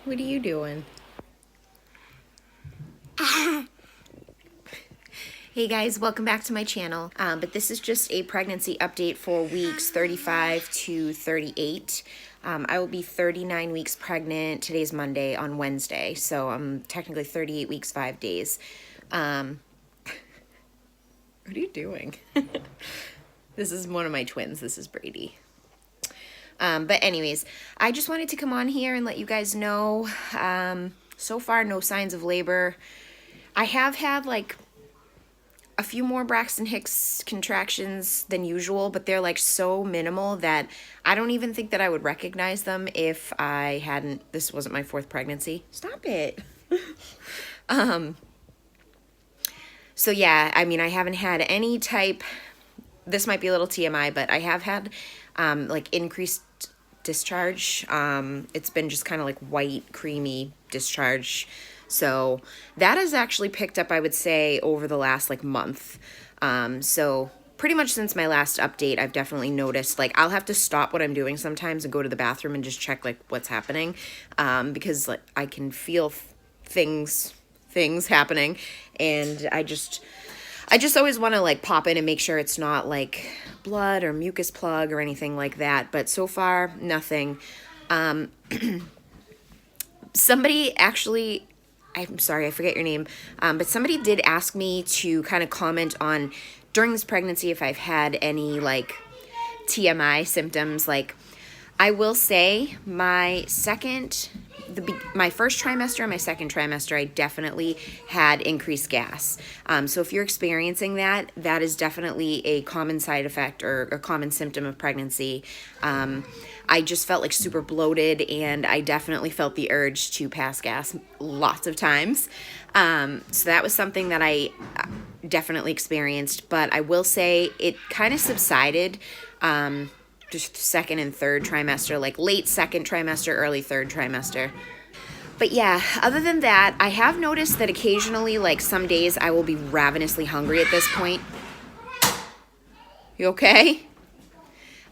What are you doing? Hey guys, welcome back to my channel. But this is just a pregnancy update for weeks 35 to 38. I will be 39 weeks pregnant. Today's Monday, on Wednesday, so I'm technically 38 weeks, 5 days. What are you doing? This is one of my twins. This is Brady. But anyways, I just wanted to come on here and let you guys know, so far no signs of labor. I have had like a few more Braxton Hicks contractions than usual, but they're like so minimal that I don't even think that I would recognize them if I hadn't, this wasn't my 4th pregnancy. Stop it. So yeah, I mean, I haven't had any type, this might be a little TMI, but I have had like increased discharge. It's been just kind of like white, creamy discharge. So that has actually picked up, I would say, over the last like month. So pretty much since my last update, I've definitely noticed, like, I'll have to stop what I'm doing sometimes and go to the bathroom and just check like what's happening, because like I can feel things happening, and I just always want to like pop in and make sure it's not like blood or mucus plug or anything like that. But so far, nothing. Somebody actually, I'm sorry, I forget your name, but somebody did ask me to kind of comment on during this pregnancy if I've had any like TMI symptoms. Like, I will say my first trimester and my second trimester, I definitely had increased gas. So if you're experiencing that, that is definitely a common side effect or a common symptom of pregnancy. I just felt like super bloated, and I definitely felt the urge to pass gas lots of times. So that was something that I definitely experienced, but I will say it kind of subsided just second and third trimester, like late second trimester, early third trimester. But yeah, other than that, I have noticed that occasionally, like some days, I will be ravenously hungry at this point. You okay?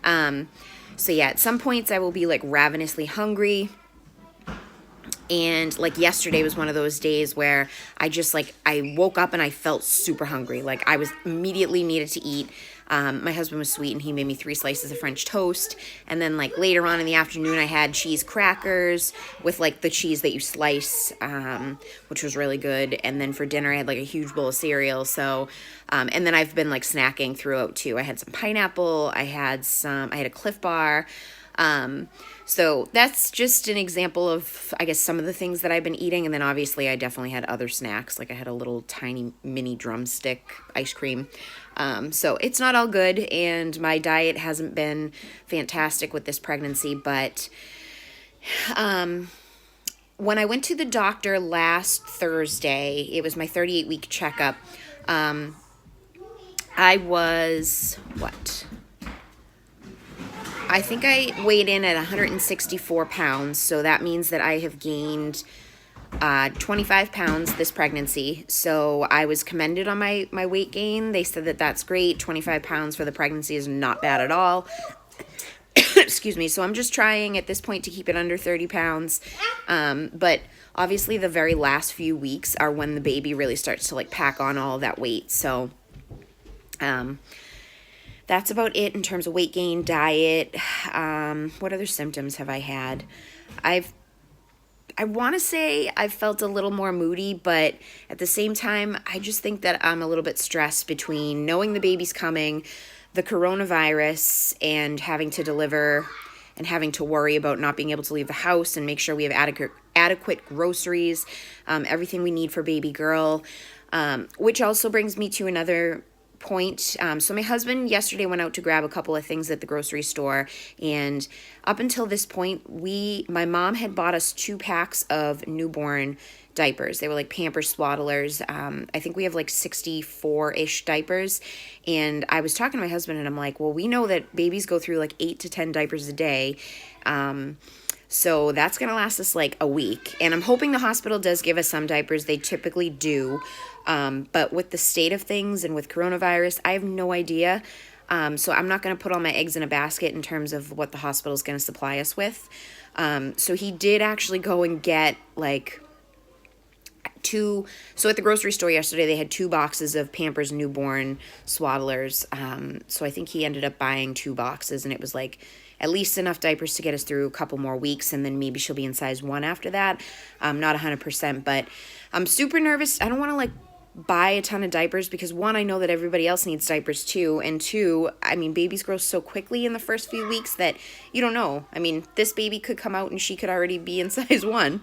So yeah, at some points I will be like ravenously hungry. And like yesterday was one of those days where I woke up and I felt super hungry. Like I was immediately needed to eat. My husband was sweet and he made me 3 slices of French toast. And then like later on in the afternoon, I had cheese crackers with like the cheese that you slice, which was really good. And then for dinner, I had like a huge bowl of cereal. So, and then I've been like snacking throughout too. I had some pineapple. I had a Cliff Bar. So that's just an example of, I guess, some of the things that I've been eating. And then obviously I definitely had other snacks. Like I had a little tiny mini drumstick ice cream. So it's not all good, and my diet hasn't been fantastic with this pregnancy, but, when I went to the doctor last Thursday, it was my 38-week checkup. I was, I think I weighed in at 164 pounds, so that means that I have gained 25 pounds this pregnancy. So I was commended on my weight gain. They said that that's great. 25 pounds for the pregnancy is not bad at all. Excuse me. So I'm just trying at this point to keep it under 30 pounds. But obviously the very last few weeks are when the baby really starts to like pack on all of that weight. So, that's about it in terms of weight gain, diet. What other symptoms have I had? I want to say I felt a little more moody, but at the same time, I just think that I'm a little bit stressed between knowing the baby's coming, the coronavirus, and having to deliver and having to worry about not being able to leave the house and make sure we have adequate groceries, everything we need for baby girl, which also brings me to another point. So my husband yesterday went out to grab a couple of things at the grocery store, and up until this point, my mom had bought us 2 packs of newborn diapers. They were like Pampers Swaddlers. I think we have like 64-ish diapers, and I was talking to my husband and I'm like, well, we know that babies go through like 8 to 10 diapers a day. So that's going to last us like a week. And I'm hoping the hospital does give us some diapers. They typically do. But with the state of things and with coronavirus, I have no idea. So I'm not going to put all my eggs in a basket in terms of what the hospital is going to supply us with. So he did actually go and get like so at the grocery store yesterday, they had 2 boxes of Pampers newborn swaddlers. So I think he ended up buying 2 boxes, and it was like at least enough diapers to get us through a couple more weeks, and then maybe she'll be in size 1 after that. Not 100%, but I'm super nervous. I don't want to like buy a ton of diapers because 1, I know that everybody else needs diapers too, and 2, I mean, babies grow so quickly in the first few weeks that you don't know. I mean, this baby could come out and she could already be in size 1.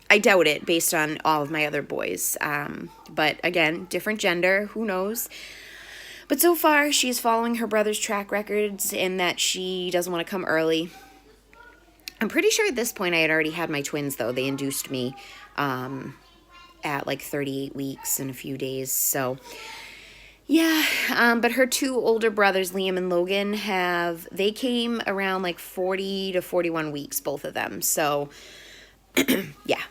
I doubt it based on all of my other boys. But again, different gender, who knows? But so far, she's following her brother's track records in that she doesn't want to come early. I'm pretty sure at this point I had already had my twins, though. They induced me at like 38 weeks in a few days. So, yeah. But her 2 older brothers, Liam and Logan, they came around like 40 to 41 weeks, both of them. So, yeah.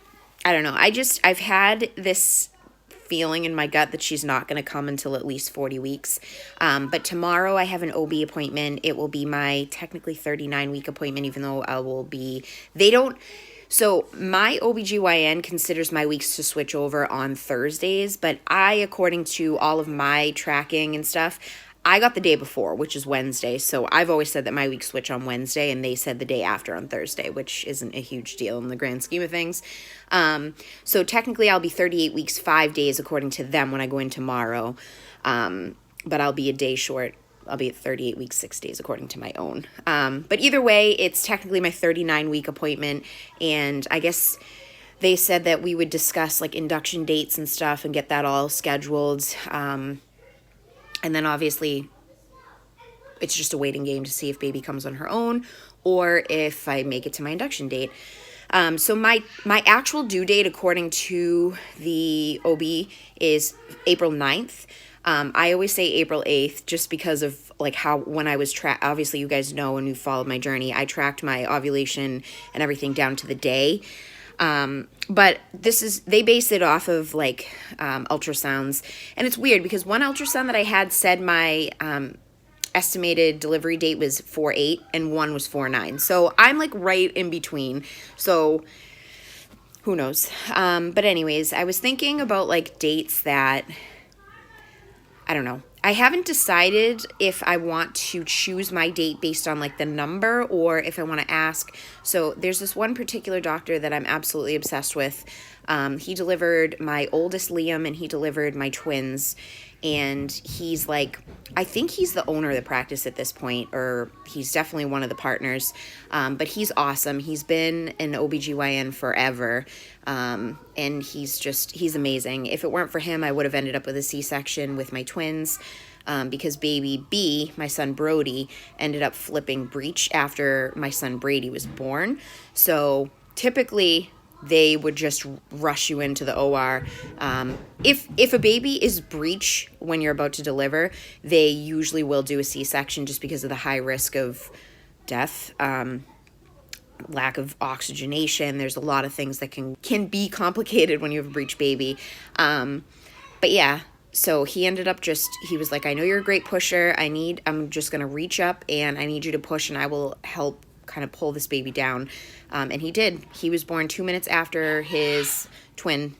I don't know. I've had this feeling in my gut that she's not going to come until at least 40 weeks. But tomorrow I have an OB appointment. It will be my technically 39-week appointment, even though so my OBGYN considers my weeks to switch over on Thursdays, but according to all of my tracking and stuff, I got the day before, which is Wednesday, so I've always said that my weeks switch on Wednesday, and they said the day after on Thursday, which isn't a huge deal in the grand scheme of things. So technically I'll be 38 weeks, 5 days, according to them when I go in tomorrow, but I'll be a day short. I'll be at 38 weeks, 6 days, according to my own. But either way, it's technically my 39-week appointment, and I guess they said that we would discuss, like, induction dates and stuff and get that all scheduled, and then obviously it's just a waiting game to see if baby comes on her own or if I make it to my induction date. So my actual due date, according to the OB, is April 9th. I always say April 8th just because of like when I was obviously you guys know when you followed my journey, I tracked my ovulation and everything down to the day. But they base it off of like, ultrasounds, and it's weird because one ultrasound that I had said my, estimated delivery date was 4/8 and one was 4/9. So I'm like right in between. So who knows? But anyways, I was thinking about like dates that, I don't know. I haven't decided if I want to choose my date based on like the number or if I want to ask. So there's this one particular doctor that I'm absolutely obsessed with. He delivered my oldest Liam and he delivered my twins. And he's like, I think he's the owner of the practice at this point, or he's definitely one of the partners. But he's awesome. He's been an OBGYN forever. And he's amazing. If it weren't for him, I would have ended up with a C-section with my twins. Because baby B, my son Brody, ended up flipping breech after my son Brady was born. So typically they would just rush you into the OR. If a baby is breech when you're about to deliver, they usually will do a C-section just because of the high risk of death, lack of oxygenation. There's a lot of things that can be complicated when you have a breech baby. But yeah, so he ended up he was like, I know you're a great pusher. I'm just going to reach up and I need you to push and I will help kind of pull this baby down. And he did. He was born 2 minutes after his twin.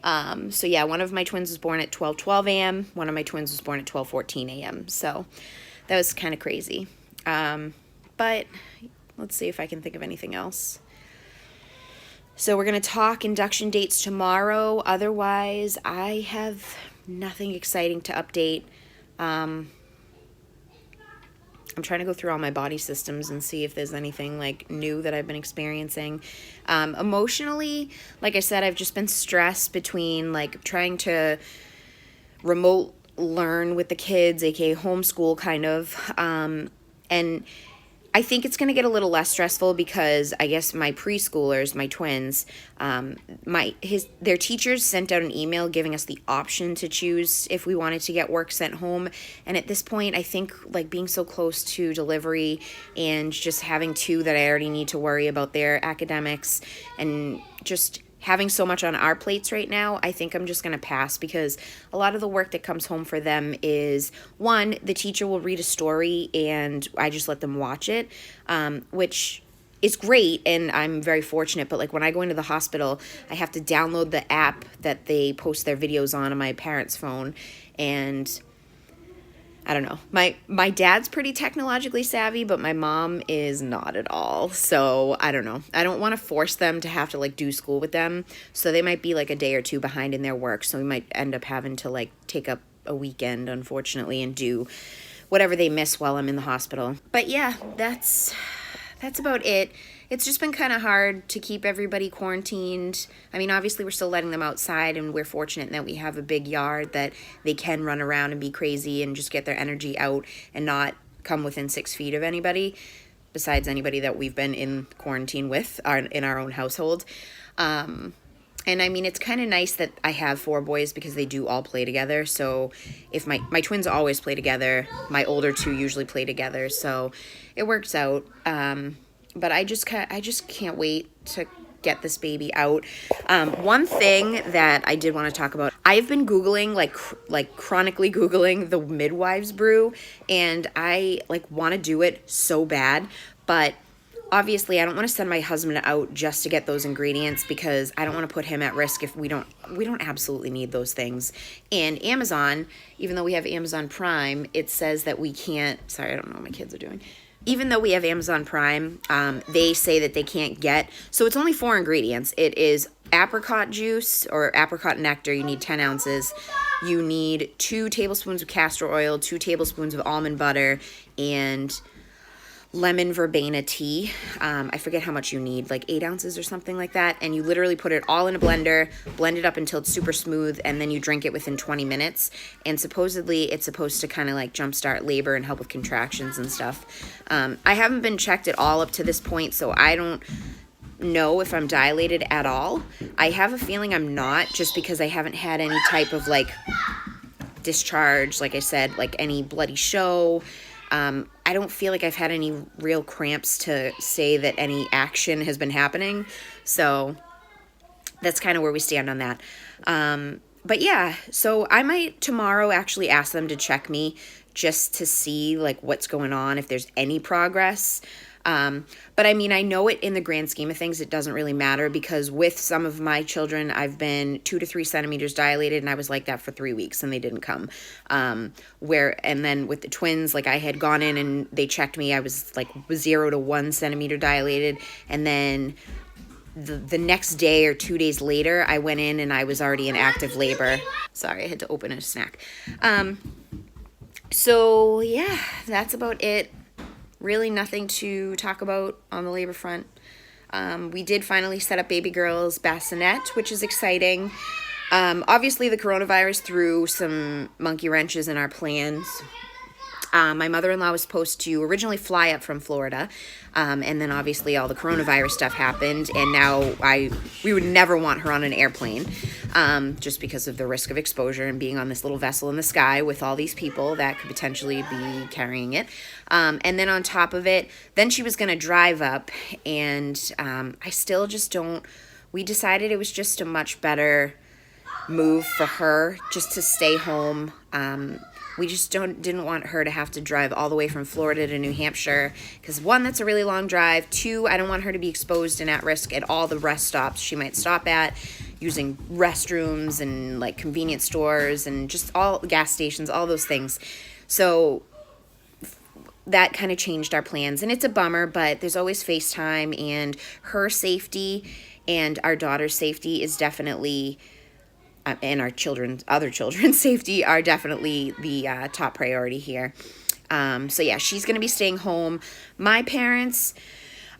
So yeah, one of my twins was born at 12:12 a.m. One of my twins was born at 12:14 a.m. So that was kind of crazy. But let's see if I can think of anything else. So we're going to talk induction dates tomorrow. Otherwise, I have nothing exciting to update. I'm trying to go through all my body systems and see if there's anything like new that I've been experiencing. Emotionally, like I said, I've just been stressed between like trying to remote learn with the kids, aka homeschool kind of. And I think it's going to get a little less stressful because I guess my preschoolers, my twins, their teachers sent out an email giving us the option to choose if we wanted to get work sent home. And at this point, I think like being so close to delivery and just having 2 that I already need to worry about their academics and just having so much on our plates right now, I think I'm just going to pass because a lot of the work that comes home for them is, one, the teacher will read a story and I just let them watch it, which is great, and I'm very fortunate, but like when I go into the hospital, I have to download the app that they post their videos on my parents' phone, and I don't know. My dad's pretty technologically savvy, but my mom is not at all. So I don't know. I don't want to force them to have to like do school with them. So they might be like a day or two behind in their work. So we might end up having to like take up a weekend, unfortunately, and do whatever they miss while I'm in the hospital. But yeah, that's about it. It's just been kind of hard to keep everybody quarantined. I mean, obviously we're still letting them outside, and we're fortunate that we have a big yard that they can run around and be crazy and just get their energy out and not come within 6 feet of anybody, besides anybody that we've been in quarantine with in our own household. And I mean, it's kind of nice that I have 4 boys because they do all play together. So if my twins always play together, my older 2 usually play together. So it works out. But I just can't wait to get this baby out. One thing that I did want to talk about, I've been Googling, like chronically Googling the midwives brew, and I like want to do it so bad, but obviously I don't want to send my husband out just to get those ingredients because I don't want to put him at risk if we don't absolutely need those things. And Amazon, even though we have Amazon Prime, it says that we can't, sorry, I don't know what my kids are doing. Even though we have Amazon Prime, they say that they can't get, so it's only 4 ingredients. It is apricot juice or apricot nectar. You need 10 ounces. You need 2 tablespoons of castor oil, 2 tablespoons of almond butter, and lemon verbena tea. I forget how much you need, like 8 ounces or something like that. And you literally put it all in a blender, blend it up until it's super smooth, and then you drink it within 20 minutes. And supposedly it's supposed to kind of like jumpstart labor and help with contractions and stuff. I haven't been checked at all up to this point, so I don't know if I'm dilated at all. I have a feeling I'm not, just because I haven't had any type of like discharge, like I said, like any bloody show. I don't feel like I've had any real cramps to say that any action has been happening. So that's kind of where we stand on that. But yeah, so I might tomorrow actually ask them to check me just to see like what's going on, if there's any progress. But I mean, I know it in the grand scheme of things, it doesn't really matter, because with some of my children, I've been 2 to 3 centimeters dilated, and I was like that for 3 weeks and they didn't come. And then with the twins, like I had gone in and they checked me, I was like 0 to 1 centimeter dilated. And then the next day or 2 days later, I went in and I was already in active labor. Sorry, I had to open a snack. So yeah, that's about it. Really nothing to talk about on the labor front. We did finally set up baby girl's bassinet, which is exciting. Obviously, the coronavirus threw some monkey wrenches in our plans. My mother-in-law was supposed to originally fly up from Florida, and then obviously all the coronavirus stuff happened, and now we would never want her on an airplane, just because of the risk of exposure and being on this little vessel in the sky with all these people that could potentially be carrying it. And then on top of it, then she was going to drive up, and I still just don't, we decided it was just a much better move for her just to stay home. We just didn't want her to have to drive all the way from Florida to New Hampshire, because 1, that's a really long drive. 2, I don't want her to be exposed and at risk at all the rest stops she might stop at, using restrooms and like convenience stores and just all gas stations, all those things. So that kind of changed our plans, and it's a bummer, but there's always FaceTime, and her safety and our daughter's safety is definitely, and our other children's safety are definitely the top priority here. So yeah, she's going to be staying home. My parents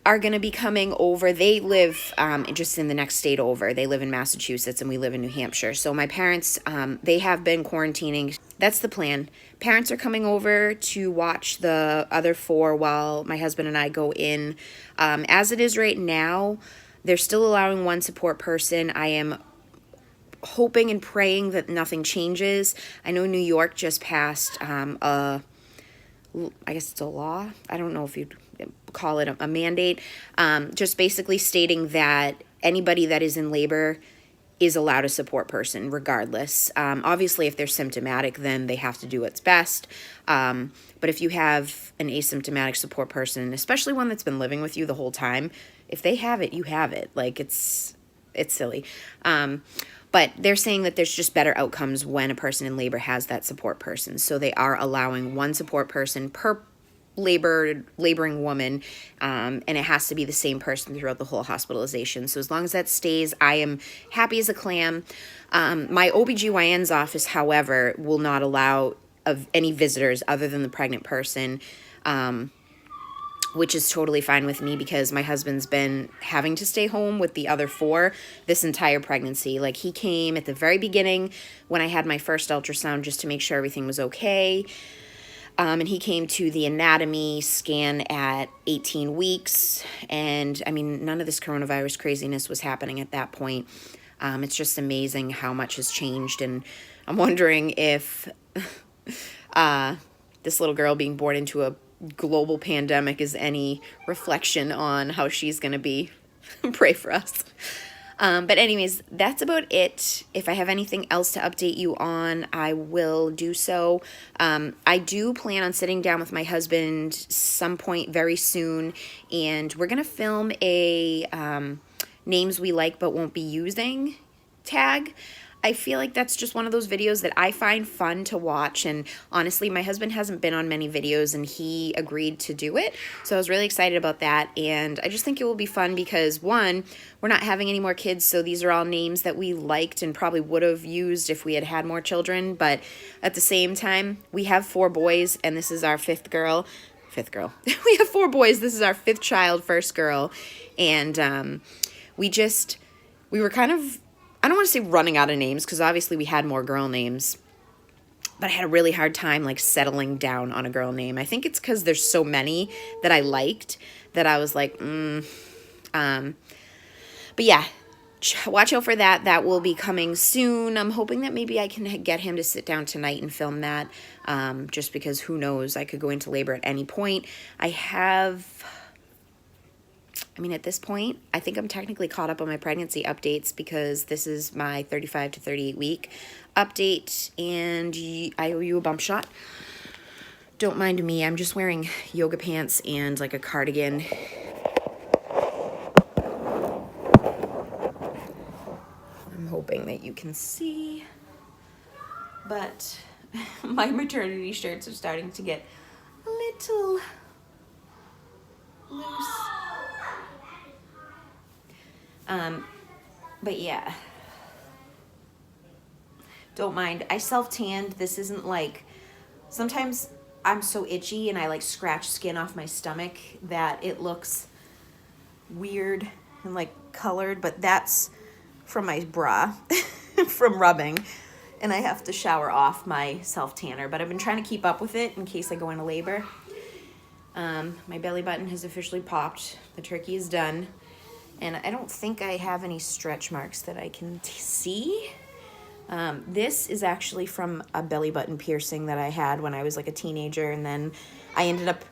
are going to be coming over. They live just in the next state over. They live in Massachusetts and we live in New Hampshire. So my parents, they have been quarantining. That's the plan. Parents are coming over to watch the other 4 while my husband and I go in. As it is right now, they're still allowing 1 support person. I am hoping and praying that nothing changes. I know New York just passed I guess it's a law. I don't know if you'd call it a mandate. Just basically stating that anybody that is in labor is allowed a support person regardless. Obviously, if they're symptomatic, then they have to do what's best. But if you have an asymptomatic support person, especially one that's been living with you the whole time, if they have it, you have it. Like, it's silly. But they're saying that there's just better outcomes when a person in labor has that support person. So they are allowing one support person per laboring woman, and it has to be the same person throughout the whole hospitalization. So as long as that stays, I am happy as a clam. My OBGYN's office, however, will not allow of any visitors other than the pregnant person, which is totally fine with me because my husband's been having to stay home with the other 4 this entire pregnancy. Like, he came at the very beginning when I had my first ultrasound just to make sure everything was okay. And he came to the anatomy scan at 18 weeks. And, I mean, none of this coronavirus craziness was happening at that point. It's just amazing how much has changed. And I'm wondering if this little girl being born into a global pandemic is any reflection on how she's going to be. Pray for us. But anyways, that's about it. If I have anything else to update you on, I will do so. I do plan on sitting down with my husband some point very soon, and we're going to film a names we like but won't be using tag. I feel like that's just one of those videos that I find fun to watch, and honestly, my husband hasn't been on many videos, and he agreed to do it, so I was really excited about that, and I just think it will be fun because, one, we're not having any more kids, so these are all names that we liked and probably would have used if we had had more children, but at the same time, we have 4 boys, and this is our 5th girl. We have 4 boys, this is our 5th child, first girl, and we were kind of, I don't want to say running out of names because obviously we had more girl names, but I had a really hard time like settling down on a girl name. I think it's because there's so many that I liked that I was like, but yeah, watch out for that. That will be coming soon. I'm hoping that maybe I can get him to sit down tonight and film that, just because who knows, I could go into labor at any point. At this point, I think I'm technically caught up on my pregnancy updates because this is my 35 to 38 week update, and I owe you a bump shot. Don't mind me, I'm just wearing yoga pants and like a cardigan. I'm hoping that you can see, but my maternity shirts are starting to get a little loose. But yeah, don't mind. I self-tanned. This isn't like, sometimes I'm so itchy and I like scratch skin off my stomach that it looks weird and like colored, but that's from my bra from rubbing, and I have to shower off my self-tanner, but I've been trying to keep up with it in case I go into labor. My belly button has officially popped. The turkey is done. And I don't think I have any stretch marks that I can see. This is actually from a belly button piercing that I had when I was like a teenager, and then I ended up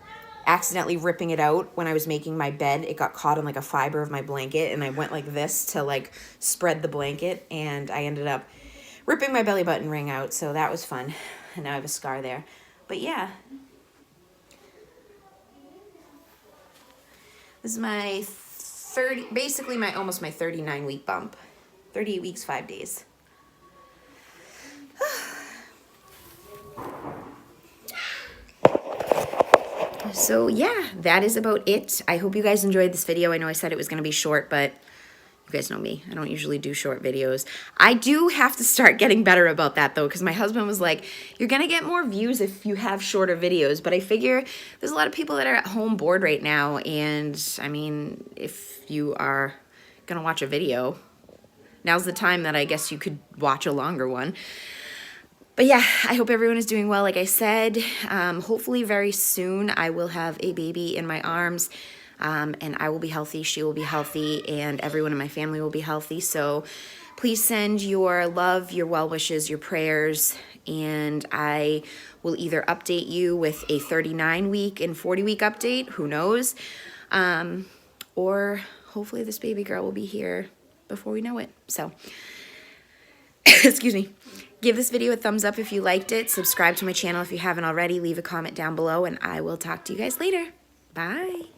accidentally ripping it out when I was making my bed. It got caught on like a fiber of my blanket, and I went like this to like spread the blanket, and I ended up ripping my belly button ring out, so that was fun. And now I have a scar there. But yeah. This is my almost my 39-week bump. 38 weeks, 5 days. So yeah, that is about it. I hope you guys enjoyed this video. I know I said it was going to be short, but you guys know me. I don't usually do short videos. I do have to start getting better about that, though, because my husband was like, you're going to get more views if you have shorter videos. But I figure there's a lot of people that are at home bored right now. And, I mean, if you are going to watch a video, now's the time that I guess you could watch a longer one. But yeah, I hope everyone is doing well. Like I said, hopefully very soon I will have a baby in my arms. And I will be healthy, she will be healthy, and everyone in my family will be healthy. So please send your love, your well wishes, your prayers, and I will either update you with a 39-week and 40-week update, who knows, or hopefully this baby girl will be here before we know it. So excuse me. Give this video a thumbs up if you liked it. Subscribe to my channel if you haven't already. Leave a comment down below, and I will talk to you guys later. Bye.